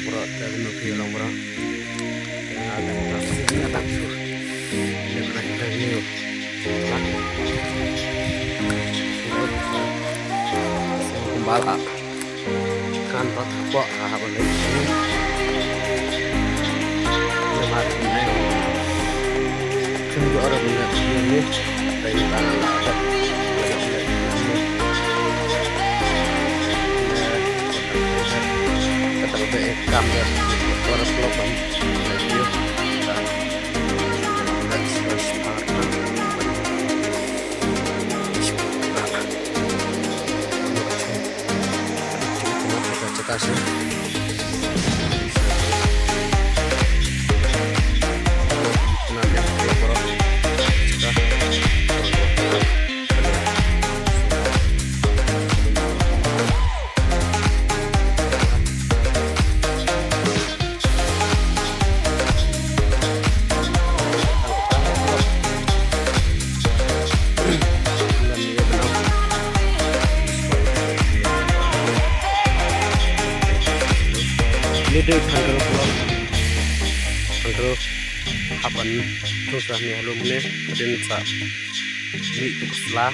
bro dari mobil long bro yang akan tersinya langsung dengan venue kumbala kan tot po hahapon na ini naman na kung orang melihat ini dari tangan ada kamera orang pelopan radio dan lidik hanggang pulang hanggang hapan susah nih belum nih dan sa mi setelah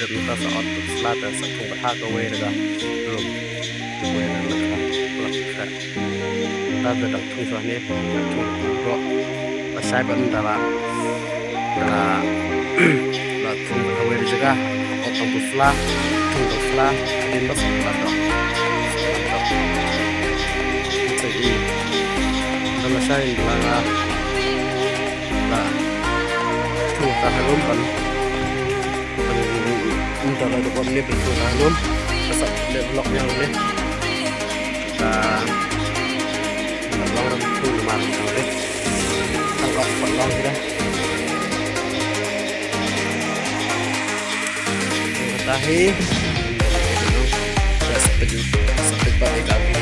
dan kita saat setelah dan satu berharga wae dah belum wae dah pelakar kita dah susah nih kok pasai bandara dah dah tunggu wae juga otong setelah dan pas setelah sama saya lah tuh tahalum kan untuk ada kondisi betul tahalum kesat develop yang ini kita long itu lumayan sekali kalau long kita tahi sudah sampai balik lagi